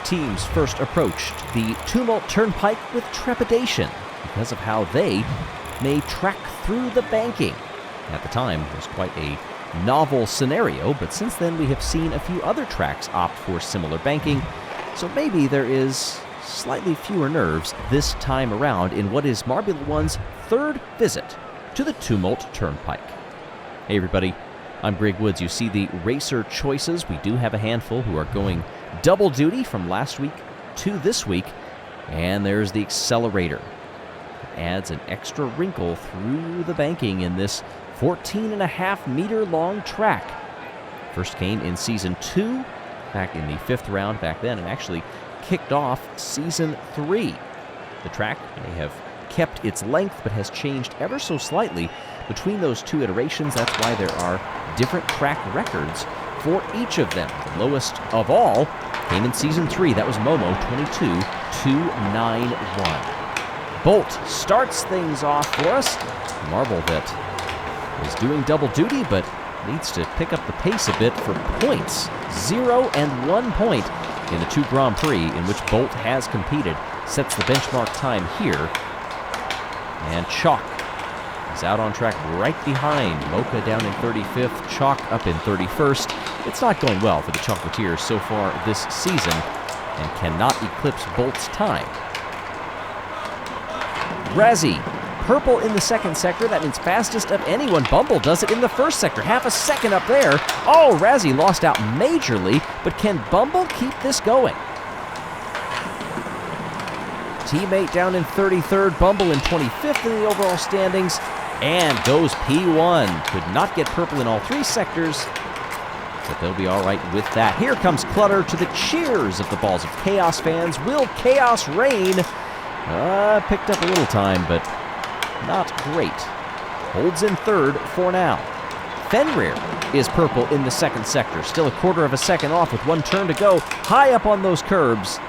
teams first approached the Tumult Turnpike with trepidation because of how they may track through the banking. At the time, it was quite a novel scenario, but since then we have seen a few other tracks opt for similar banking, so maybe there is slightly fewer nerves this time around in what is Marbula 1's third visit to the Tumult Turnpike. Hey everybody, I'm Greg Woods. You see the racer choices. We do have a handful who are going double duty from last week to this week, and there's the accelerator. It adds an extra wrinkle through the banking in this 14.5-meter long track. First came in Season 2, back in the 5th round back then, and actually kicked off Season 3. The track may have kept its length, but has changed ever so slightly between those two iterations. That's why there are different track records for each of them. The lowest of all came in Season 3. That was Momo, 22.291. Bolt starts things off for us. Marble that is doing double duty, but needs to pick up the pace a bit for points. 0 and 1 point in the 2 Grand Prix in which Bolt has competed. Sets the benchmark time here. And Chalk is out on track right behind. Mocha down in 35th, Chalk up in 31st. It's not going well for the Chocolatiers so far this season and cannot eclipse Bolt's time. Razzie, purple in the second sector. That means fastest of anyone. Bumble does it in the first sector. Half a second up there. Oh, Razzie lost out majorly, but can Bumble keep this going? Teammate down in 33rd, Bumble in 25th in the overall standings, and goes P1. Could not get purple in all 3 sectors, but they'll be all right with that. Here comes Clutter to the cheers of the Balls of Chaos fans. Will Chaos reign? Picked up a little time, but not great. Holds in 3rd for now. Fenrir is purple in the second sector. Still a quarter of a second off with 1 turn to go. High up on those curbs.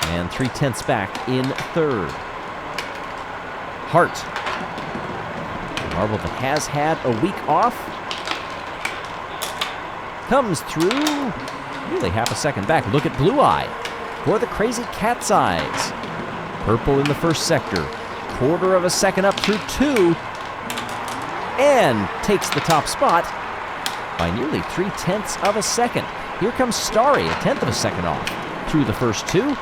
And 3/10 back in 3rd. Hart. Marble that has had a week off. Comes through. Really half a second back. Look at Blue Eye for the crazy cat's eyes. Purple in the first sector. Quarter of a second up through 2. And takes the top spot by nearly 3/10 of a second. Here comes Starry, a 1/10 of a second off through the first 2.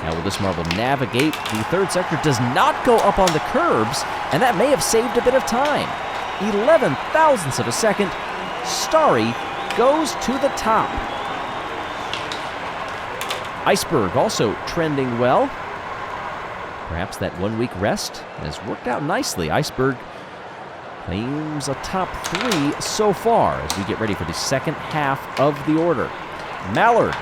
Now will this Marble navigate the 3rd sector? Does not go up on the curbs, and that may have saved a bit of time. 11 thousandths of a second. Starry goes to the top. Iceberg also trending well. Perhaps that 1-week rest has worked out nicely. Iceberg claims a top 3 so far as we get ready for the second half of the order. Mallard.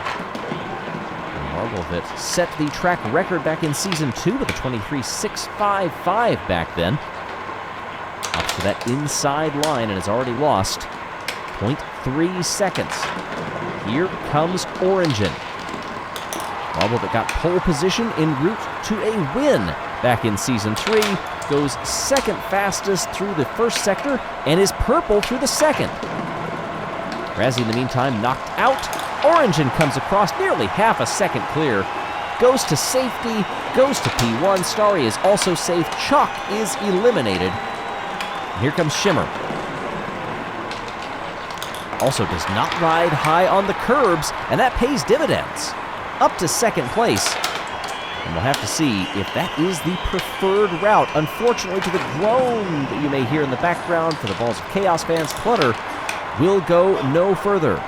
Marble that set the track record back in Season 2 with a 23.655 back then. Up to that inside line and has already lost 0.3 seconds. Here comes Origin. Marble that got pole position en route to a win back in Season 3. Goes second fastest through the first sector and is purple through the second. Razzie in the meantime knocked out. Origin comes across nearly half a second clear. Goes to safety, goes to P1. Starry is also safe. Chalk is eliminated. And here comes Shimmer. Also does not ride high on the curbs, and that pays dividends. Up to second place. And we'll have to see if that is the preferred route. Unfortunately, to the groan that you may hear in the background for the Balls of Chaos fans, Clutter will go no further.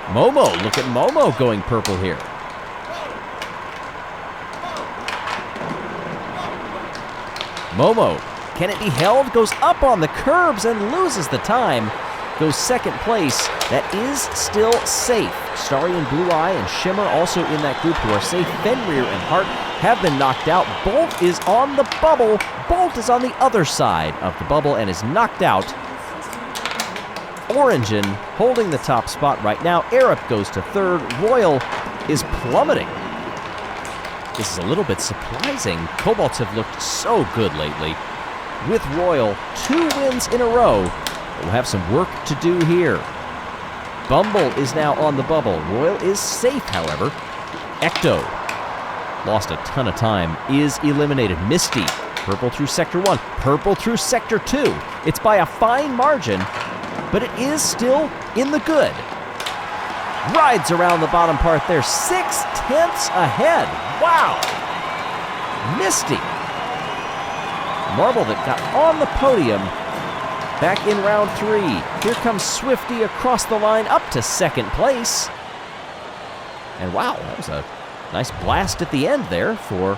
Momo, look at Momo going purple here. Momo, can it be held? Goes up on the curbs and loses the time. Goes second place. That is still safe. Starry and Blue Eye and Shimmer also in that group who are safe. Fenrir and Hart have been knocked out. Bolt is on the bubble. Bolt is on the other side of the bubble and is knocked out. Origin holding the top spot right now. Arup goes to 3rd. Royal is plummeting. This is a little bit surprising. Cobalts have looked so good lately. With Royal, 2 wins in a row. We'll have some work to do here. Bumble is now on the bubble. Royal is safe, however. Ecto lost a ton of time, is eliminated. Misty, purple through Sector 1, purple through Sector 2. It's by a fine margin, but it is still in the good. Rides around the bottom part there, 6/10 ahead. Wow! Misty. Marble that got on the podium back in round 3. Here comes Swifty across the line up to second place. And wow, that was a nice blast at the end there for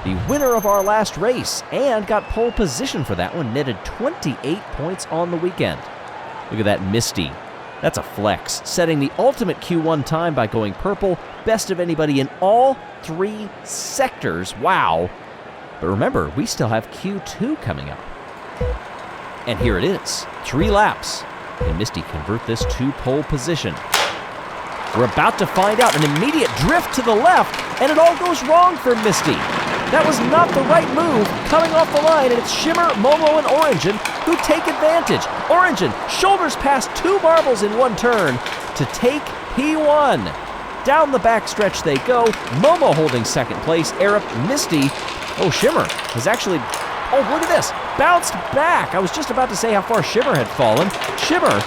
the winner of our last race, and got pole position for that one, netted 28 points on the weekend. Look at that Misty. That's a flex, setting the ultimate Q1 time by going purple, best of anybody in all 3 sectors. Wow. But remember, we still have Q2 coming up. And here it is, 3 laps. Can Misty convert this to pole position? We're about to find out. An immediate drift to the left, and it all goes wrong for Misty. That was not the right move coming off the line, and it's Shimmer, Momo, and Orangin who take advantage. Orangin shoulders past 2 marbles in one turn to take P1. Down the backstretch they go. Momo holding second place. Arup, Misty. Oh, Shimmer has actually, oh, look at this, bounced back. I was just about to say how far Shimmer had fallen. Shimmer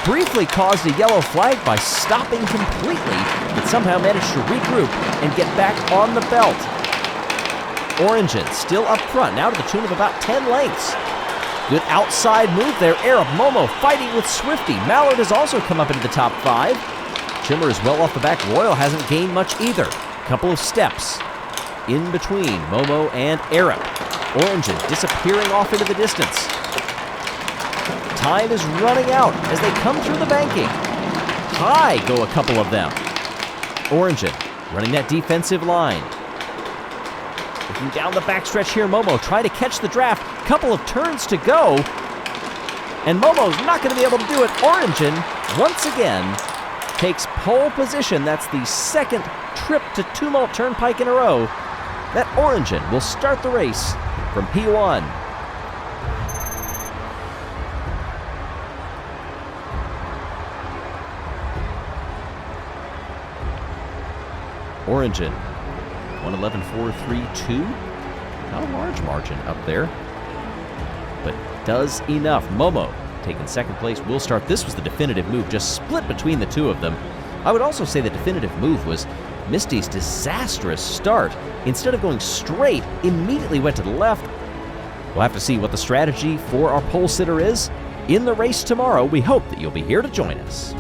briefly caused a yellow flag by stopping completely, but somehow managed to regroup and get back on the belt. Orangin still up front, now to the tune of about 10 lengths. Good outside move there. Arup, Momo fighting with Swifty. Mallard has also come up into the top 5. Shimmer is well off the back. Royal hasn't gained much either. Couple of steps in between Momo and Arup. Orangin disappearing off into the distance. Time is running out as they come through the banking. High go a couple of them. Orangin running that defensive line. Looking down the backstretch here, Momo trying to catch the draft. Couple of turns to go. And Momo's not going to be able to do it. Orangin, once again, takes pole position. That's the second trip to Tumult Turnpike in a row that Orangin will start the race from P1. Orangin, 1:11.432. Not a large margin up there, but does enough. Momo taking second place will start. This was the definitive move, just split between the two of them. I would also say the definitive move was Misty's disastrous start. Instead of going straight, immediately went to the left. We'll have to see what the strategy for our pole sitter is in the race tomorrow. We hope that you'll be here to join us.